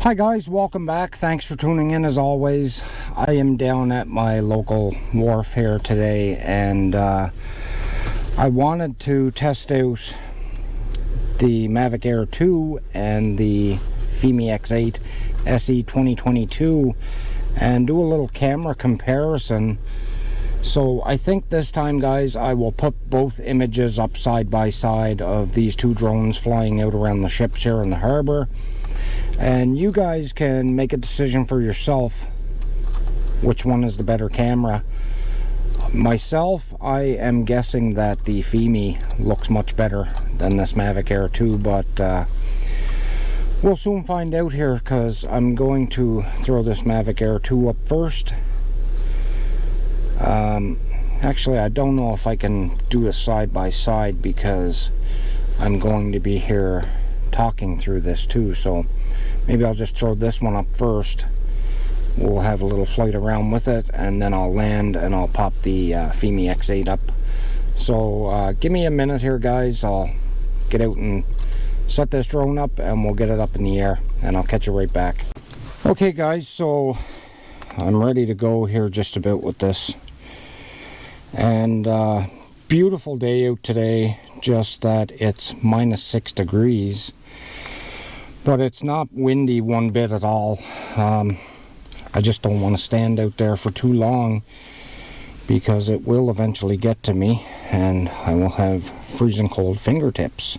Hi guys, welcome back. Thanks for tuning in as always. I am down at my local wharf here today, and I wanted to test out the Mavic Air 2 and the Fimi X8 SE 2022 and do a little camera comparison. So I think this time, guys, I will put both images up side by side of these two drones flying out around the ships here in the harbor. And you guys can make a decision for yourself which one is the better camera. Myself, I am guessing that the Fimi looks much better than this Mavic Air 2, but we'll soon find out here, because I'm going to throw this Mavic Air 2 up first. Actually, I don't know if I can do a side by side, because I'm going to be here talking through this too, so maybe I'll just throw this one up first. We'll have a little flight around with it, and then I'll land and I'll pop the Fimi X8 up. So give me a minute here, guys. I'll get out and set this drone up, and we'll get it up in the air, and I'll catch you right back. Okay guys, so I'm ready to go here just about with this. And beautiful day out today, just that it's -6 degrees. But it's not windy one bit at all. I just don't want to stand out there for too long, because it will eventually get to me and I will have freezing cold fingertips.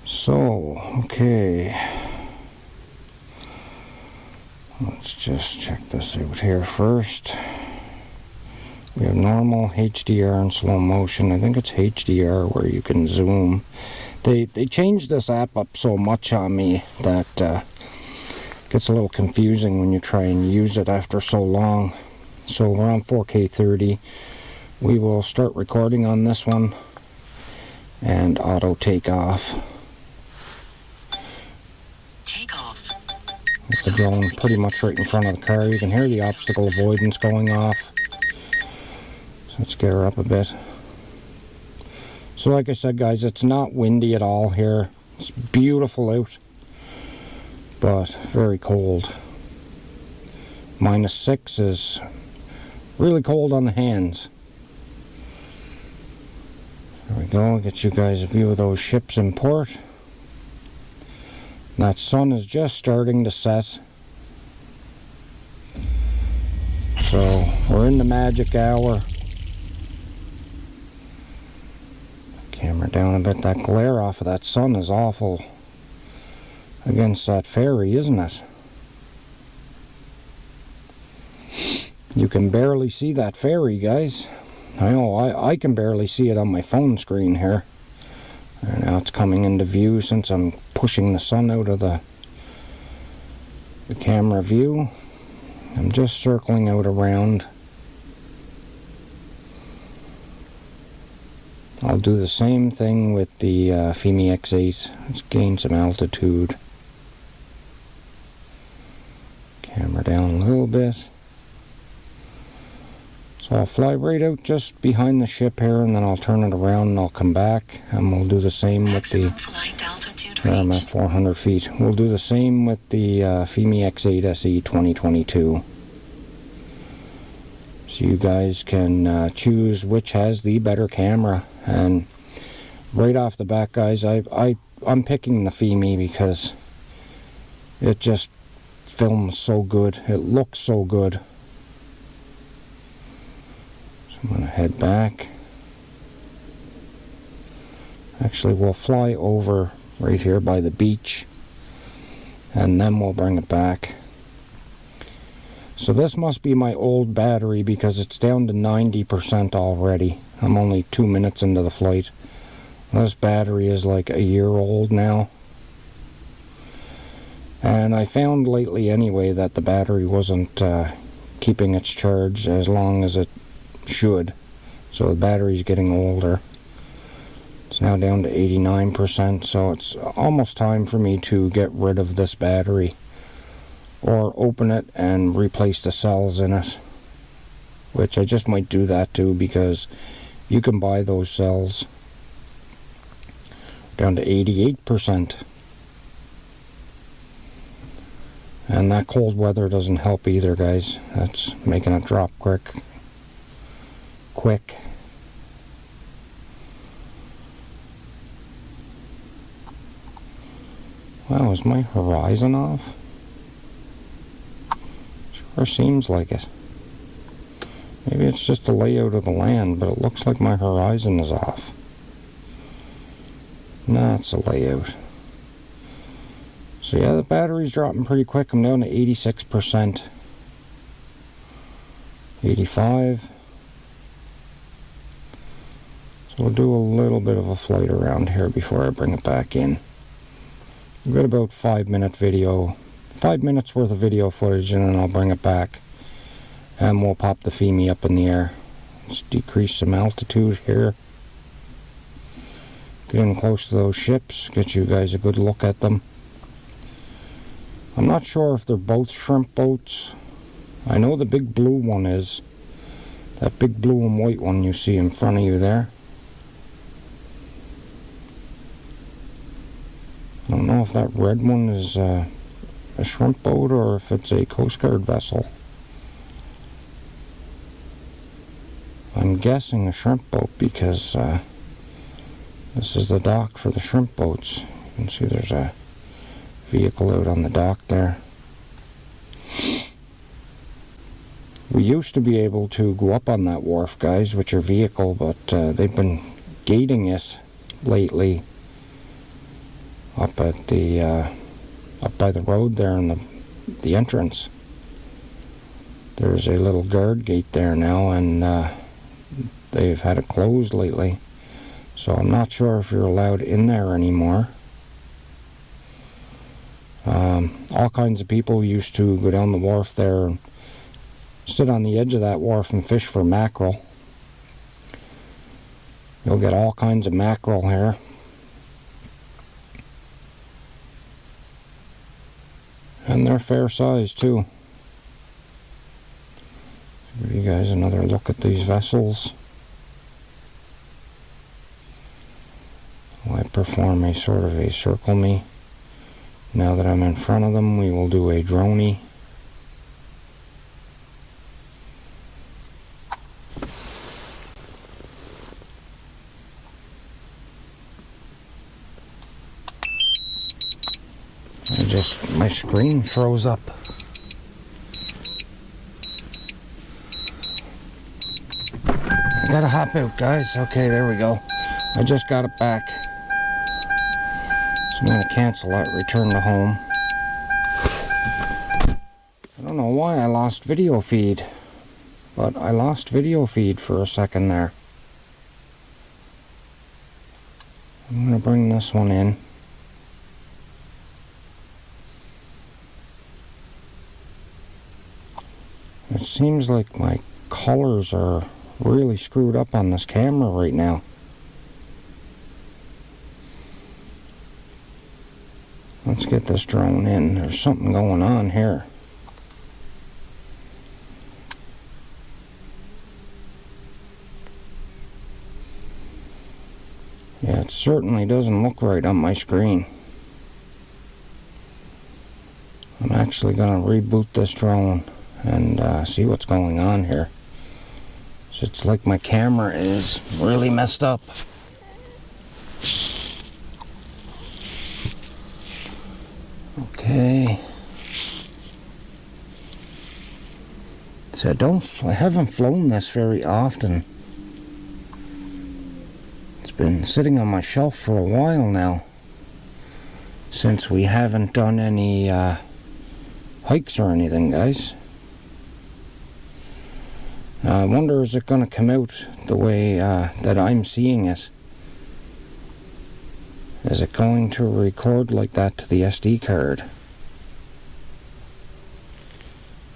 So, okay. Let's just check this out here first. We have normal, HDR, and slow motion. I think it's HDR where you can zoom. They changed this app up so much on me that gets a little confusing when you try and use it after so long. So we're on 4K 30. We will start recording on this one and auto take off. With the drone pretty much right in front of the car. You can hear the obstacle avoidance going off. So let's get her up a bit. So like I said, guys, it's not windy at all here. It's beautiful out, but very cold. -6 is really cold on the hands. There we go. Get you guys a view of those ships in port. That sun is just starting to set. So we're in the magic hour. Camera down a bit. That glare off of that sun is awful against that ferry, isn't it? You can barely see that ferry, guys. I know I can barely see it on my phone screen here. And now it's coming into view since I'm pushing the sun out of the camera view. I'm just circling out around. I'll do the same thing with the Fimi X8. Let's gain some altitude. Camera down a little bit. So I'll fly right out just behind the ship here, and then I'll turn it around and I'll come back, and we'll do the same with the... Where am I? 400 feet. We'll do the same with the Fimi X8 SE 2022. So you guys can choose which has the better camera. And right off the bat, guys, I'm picking the Fimi because it just films so good. It looks so good. So I'm going to head back. Actually, we'll fly over right here by the beach, and then we'll bring it back. So this must be my old battery, because it's down to 90% already. I'm only 2 minutes into the flight. This battery is like a year old now. And I found lately anyway that the battery wasn't keeping its charge as long as it should. So the battery's getting older. It's now down to 89%, so it's almost time for me to get rid of this battery, or open it and replace the cells in it, which I just might do that too, because you can buy those cells down to 88%. And that cold weather doesn't help either, guys. That's making it drop quick. Wow, is my horizon off? Sure seems like it. Maybe it's just the layout of the land, but it looks like my horizon is off. Nah, it's a layout. So yeah, the battery's dropping pretty quick. I'm down to 86%. 85. So we'll do a little bit of a flight around here before I bring it back in. We've got about 5 minutes worth of video footage, and then I'll bring it back. And we'll pop the Fimi up in the air. Let's decrease some altitude here. Get in close to those ships, get you guys a good look at them. I'm not sure if they're both shrimp boats. I know the big blue one is. That big blue and white one you see in front of you there. I don't know if that red one is a shrimp boat or if it's a Coast Guard vessel. I'm guessing a shrimp boat because this is the dock for the shrimp boats. You can see there's a vehicle out on the dock there. We used to be able to go up on that wharf, guys, with your vehicle, but they've been gating it lately up at the up by the road there in the entrance. There's a little guard gate there now, and they've had it closed lately, so I'm not sure if you're allowed in there anymore. All kinds of people used to go down the wharf there and sit on the edge of that wharf and fish for mackerel. You'll get all kinds of mackerel here. And they're fair size too. Give you guys another look at these vessels. I perform a sort of a circle me. Now that I'm in front of them, we will do a droney. My screen froze up. I gotta hop out, guys. Okay, there we go. I just got it back. So I'm gonna cancel that, return to home. I don't know why I lost video feed, but I lost video feed for a second there. I'm gonna bring this one in. It seems like my colors are really screwed up on this camera right now. Let's get this drone in. There's something going on here. Yeah, it certainly doesn't look right on my screen. I'm actually going to reboot this drone and see what's going on here. So it's like my camera is really messed up. Okay. So I haven't flown this very often. It's been sitting on my shelf for a while now, since we haven't done any hikes or anything, guys. I wonder, is it going to come out the way that I'm seeing it? Is it going to record like that to the SD card?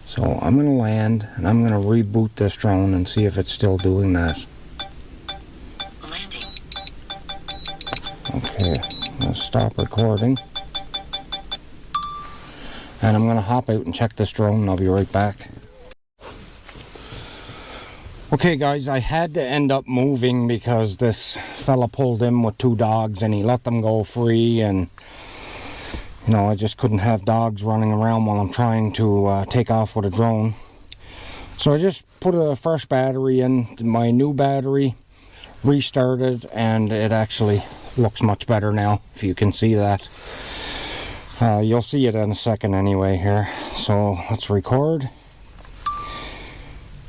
So I'm going to land and I'm going to reboot this drone and see if it's still doing that. Landing. Okay, I'll stop recording. And I'm going to hop out and check this drone and I'll be right back. Okay guys, I had to end up moving because this fella pulled in with 2 dogs and he let them go free, and You know, I just couldn't have dogs running around while I'm trying to take off with a drone. So I just put a fresh battery in, my new battery, restarted, and it actually looks much better now, if you can see that. You'll see it in a second anyway here. So let's record.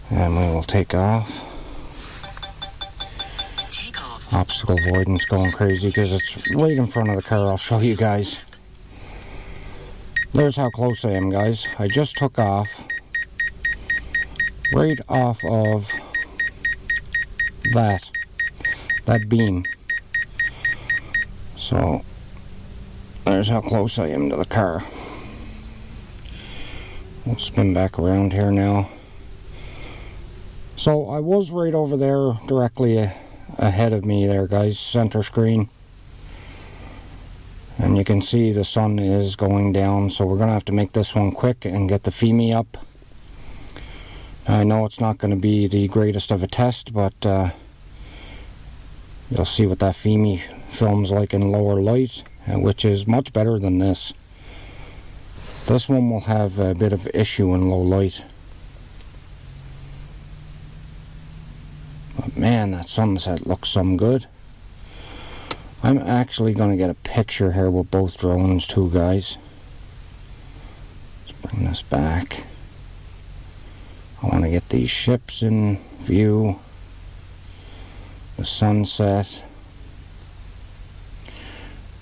And we will take off. Take off. Obstacle avoidance going crazy because it's right in front of the car. I'll show you guys. There's how close I am, guys. I just took off. Right off of that beam. So there's how close I am to the car. We'll spin back around here now. So I was right over there, directly ahead of me there, guys, center screen. And you can see the sun is going down, so we're going to have to make this one quick and get the Fimi up. I know it's not going to be the greatest of a test, but you'll see what that Fimi films like in lower light, which is much better than this. This one will have a bit of issue in low light. But man, that sunset looks some good. I'm actually going to get a picture here with both drones too, guys. Let's bring this back. I want to get these ships in view. The sunset.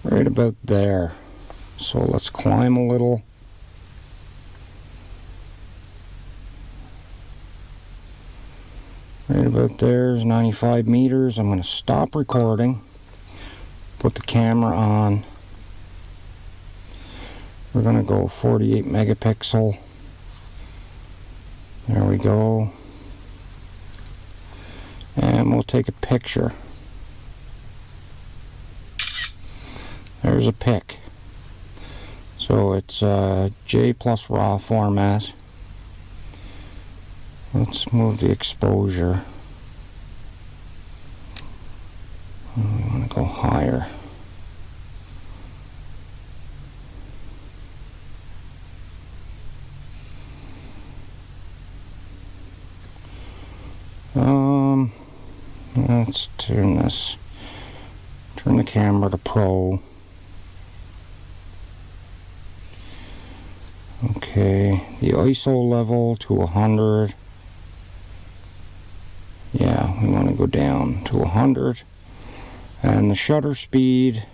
Right about there. So let's climb a little. Right about there is 95 meters. I'm going to stop recording. Put the camera on. We're going to go 48 megapixel. There we go. And we'll take a picture. There's a pic. So it's J plus RAW format. Let's move the exposure. We want to go higher. Let's turn the camera to Pro. Okay, the ISO level to 100. Yeah, we want to go down to 100. And the shutter speed,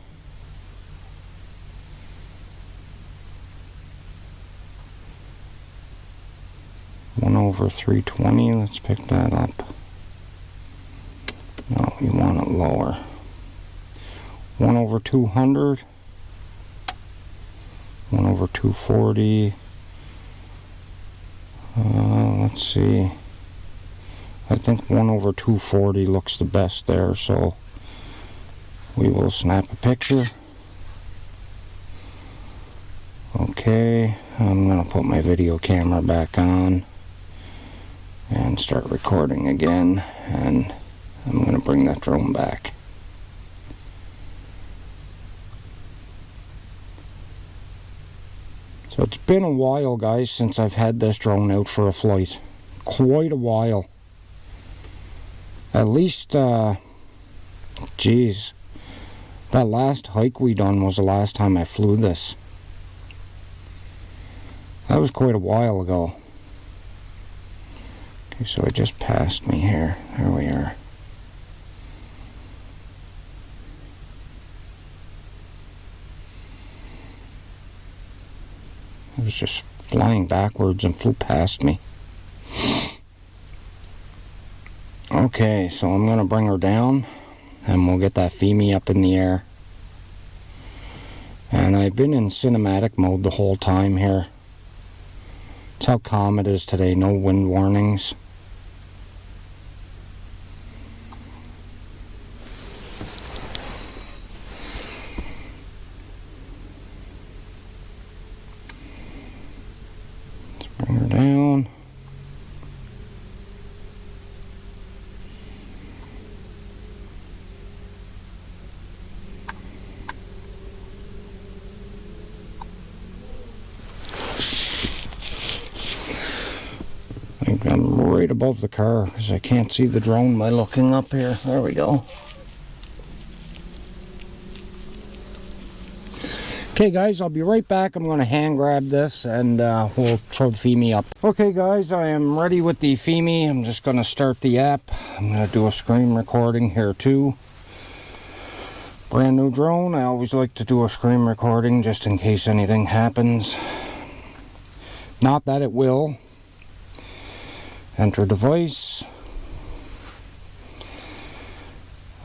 one over 320. Let's pick that up. No, you want it lower. 1 over 200. 1 over 240. Let's see. I think 1 over 240 looks the best there, so we will snap a picture. Okay, I'm going to put my video camera back on and start recording again, and I'm going to bring that drone back. So it's been a while, guys, since I've had this drone out for a flight. Quite a while. At least, geez, that last hike we done was the last time I flew this. That was quite a while ago. Okay, so it just passed me here. There we are. It was just flying backwards and flew past me. Okay, so I'm going to bring her down and we'll get that Fimi up in the air. And I've been in cinematic mode the whole time here. That's how calm it is today, no wind warnings. Let's bring her down. right above the car because I can't see the drone by looking up here. There we go. Okay guys, I'll be right back. I'm going to hand grab this and we'll throw the Fimi up. Okay guys, I am ready with the Fimi. I'm just going to start the app. I'm going to do a screen recording here too. Brand new drone. I always like to do a screen recording just in case anything happens. Not that it will. Enter device.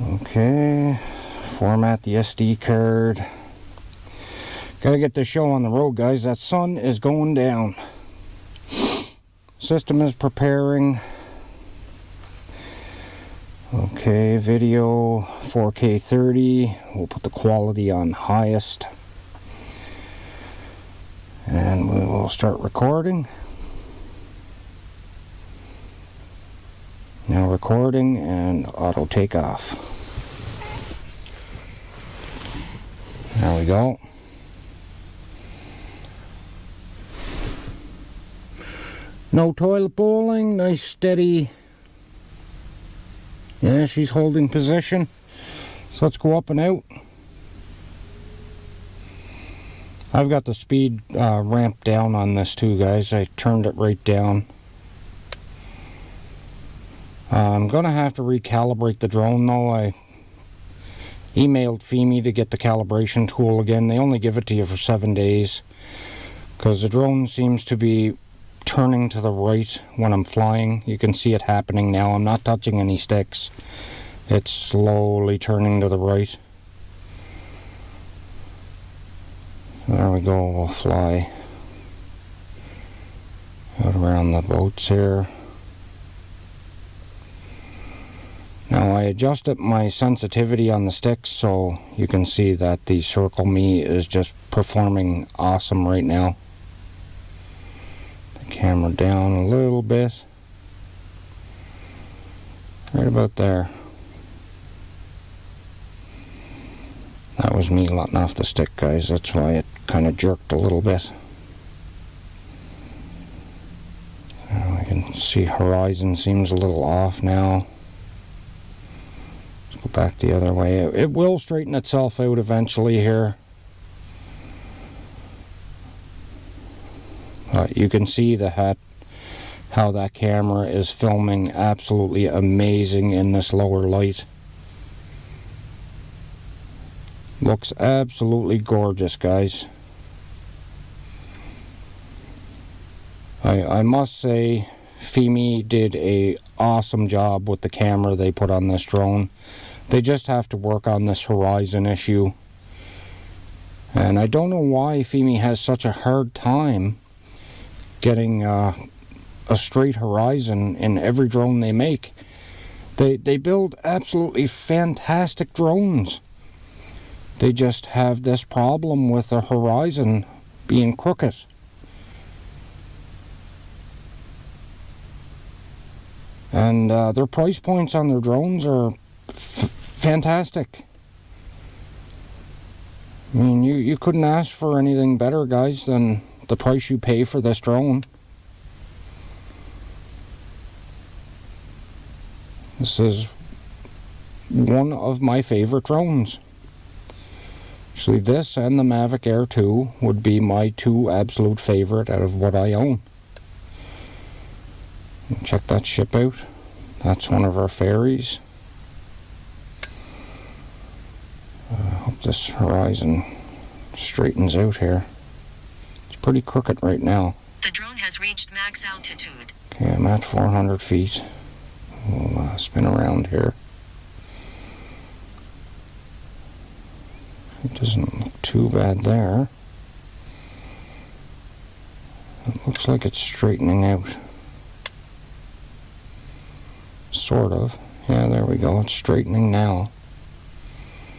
Okay. Format the SD card. Gotta get this show on the road, guys. That sun is going down. System is preparing. Okay, video 4K 30. We'll put the quality on highest. And we will start recording. Now recording and auto takeoff. There we go. No toilet bowling, nice steady. Yeah, she's holding position. So let's go up and out. I've got the speed ramped down on this too, guys. I turned it right down. I'm going to have to recalibrate the drone though. I emailed Fimi to get the calibration tool again. They only give it to you for 7 days. Because the drone seems to be turning to the right when I'm flying. You can see it happening now. I'm not touching any sticks. It's slowly turning to the right. There we go. We'll fly out around the boats here. Now I adjusted my sensitivity on the sticks so you can see that the Circle Me is just performing awesome right now. Camera down a little bit, right about there. That was me letting off the stick, guys. That's why it kind of jerked a little bit. I can see horizon seems a little off now. Let's go back the other way. It will straighten itself out eventually here. You can see how that camera is filming absolutely amazing in this lower light. Looks absolutely gorgeous, guys. I must say Fimi did an awesome job with the camera they put on this drone. They just have to work on this horizon issue. And I don't know why Fimi has such a hard time getting a straight horizon in every drone they make. They build absolutely fantastic drones. They just have this problem with the horizon being crooked. And their price points on their drones are fantastic. I mean, you couldn't ask for anything better, guys, than the price you pay for this drone. This is one of my favorite drones. Actually, this and the Mavic Air 2 would be my two absolute favorite out of what I own. Check that ship out. That's one of our ferries. I hope this horizon straightens out here. Pretty crooked right now. The drone has reached max altitude. Okay, I'm at 400 feet. We'll spin around here. It doesn't look too bad there. It looks like it's straightening out. Sort of. Yeah, there we go. It's straightening now.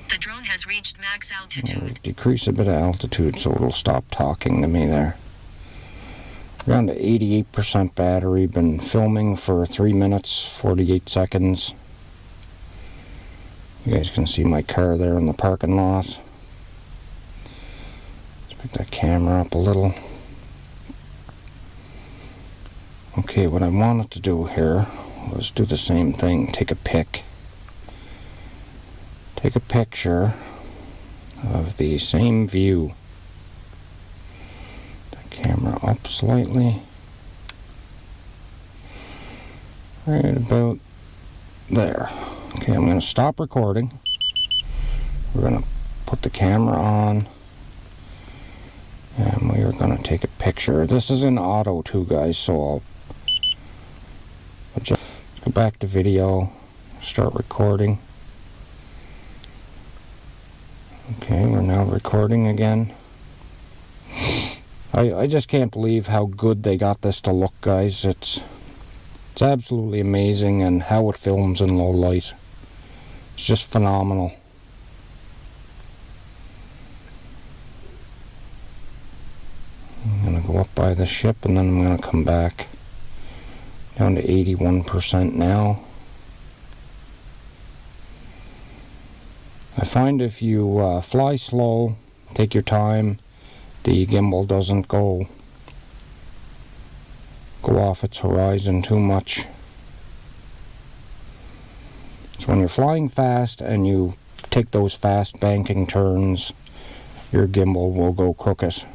The drone has reached max altitude. Decrease a bit of altitude so it'll stop talking to me there. Around to 88% battery. Been filming for 3 minutes, 48 seconds. You guys can see my car there in the parking lot. Let's pick that camera up a little. Okay, what I wanted to do here was do the same thing. Take a picture of the same view. The camera up slightly. Right about there. Okay, I'm going to stop recording. We're going to put the camera on. And we are going to take a picture. This is in auto too, guys, so I'll just go back to video, start recording. Okay, we're now recording again. I just can't believe how good they got this to look, guys. It's absolutely amazing, and how it films in low light. It's just phenomenal. I'm going to go up by the ship, and then I'm going to come back down to 81% now. I find if you fly slow, take your time, the gimbal doesn't go off its horizon too much. So when you're flying fast and you take those fast banking turns, your gimbal will go crooked.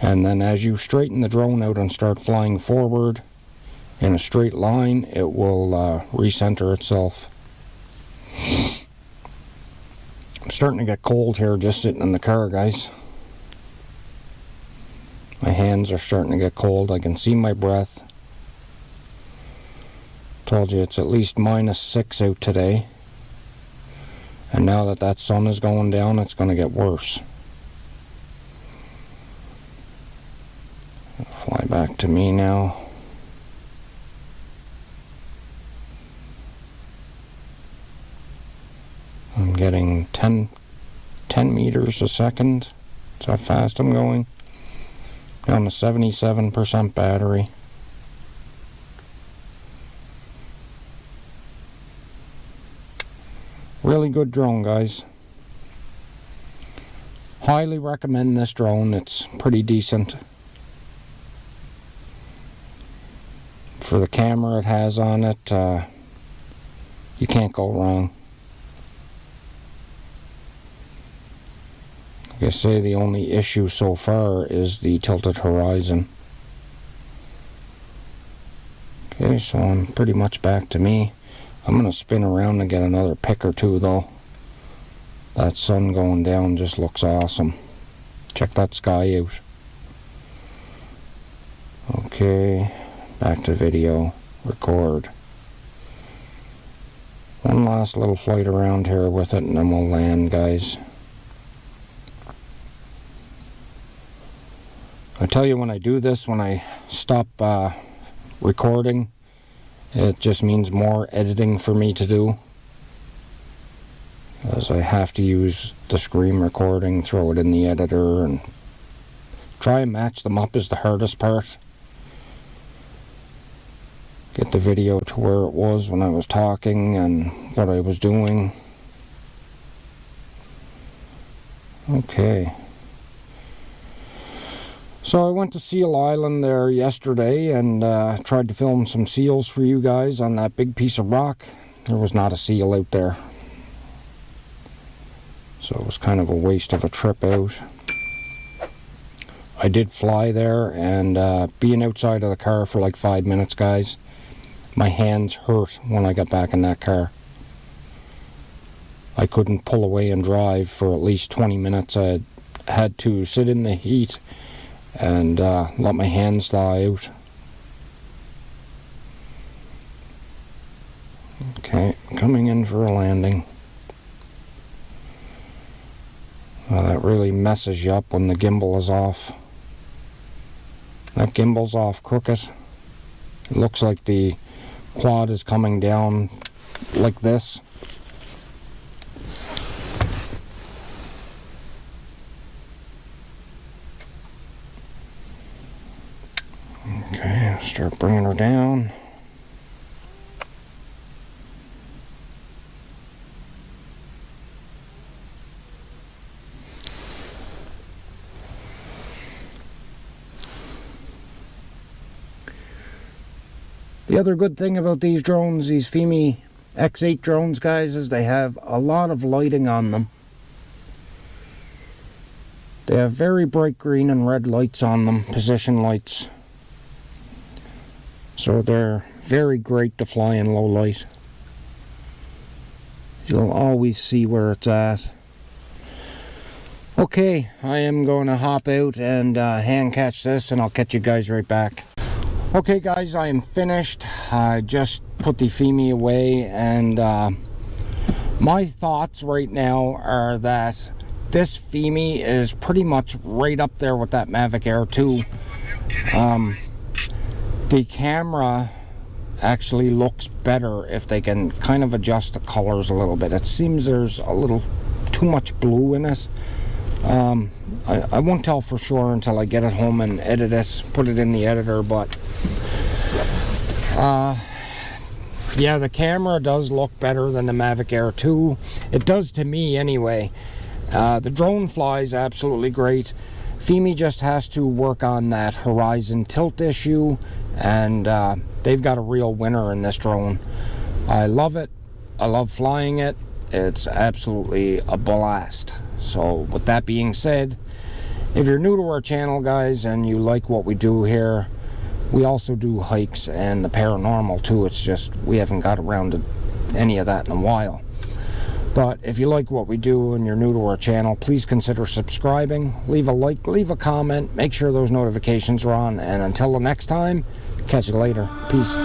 And then as you straighten the drone out and start flying forward in a straight line, it will recenter itself. I'm starting to get cold here just sitting in the car, guys. My hands are starting to get cold. I can see my breath. Told you it's at least -6 out today. And now that sun is going down, it's going to get worse. Fly back to me now. I'm getting 10 meters a second. That's how fast I'm going. Down to 77% battery. Really good drone, guys. Highly recommend this drone. It's pretty decent. For the camera it has on it, you can't go wrong. Like I say, the only issue so far is the tilted horizon. Okay, so I'm pretty much back to me. I'm going to spin around and get another pic or two, though. That sun going down just looks awesome. Check that sky out. Okay, back to video. Record. One last little flight around here with it, and then we'll land, guys. I tell you, when I do this, when I stop recording, it just means more editing for me to do, as I have to use the screen recording, throw it in the editor, and try and match them up is the hardest part. Get the video to where it was when I was talking and what I was doing. Okay. So I went to Seal Island there yesterday and tried to film some seals for you guys on that big piece of rock. There was not a seal out there. So it was kind of a waste of a trip out. I did fly there, and being outside of the car for like 5 minutes, guys, my hands hurt when I got back in that car. I couldn't pull away and drive for at least 20 minutes. I had to sit in the heat and let my hands thaw out. Okay, coming in for a landing. Well, that really messes you up when the gimbal is off. That gimbal's off crooked. It looks like the quad is coming down like this. Okay, start bringing her down. The other good thing about these drones, these Fimi X8 drones, guys, is they have a lot of lighting on them. They have very bright green and red lights on them, position lights. So they're very great to fly in low light. You'll always see where it's at. Okay, I am going to hop out and hand catch this, and I'll catch you guys right back. Okay guys, I am finished. I just put the Fimi away, and my thoughts right now are that this Fimi is pretty much right up there with that Mavic Air 2. The camera actually looks better if they can kind of adjust the colors a little bit. It seems there's a little too much blue in it. I won't tell for sure until I get it home and edit it, put it in the editor, but yeah, the camera does look better than the Mavic Air 2. It does to me anyway. The drone flies absolutely great. Fimi just has to work on that horizon tilt issue, and they've got a real winner in this drone. I love it. I love flying it. It's absolutely a blast. So with that being said, if you're new to our channel, guys, and you like what we do here, we also do hikes and the paranormal too. It's just we haven't got around to any of that in a while. But if you like what we do and you're new to our channel, please consider subscribing, leave a like, leave a comment, make sure those notifications are on, and until the next time, catch you later. Peace.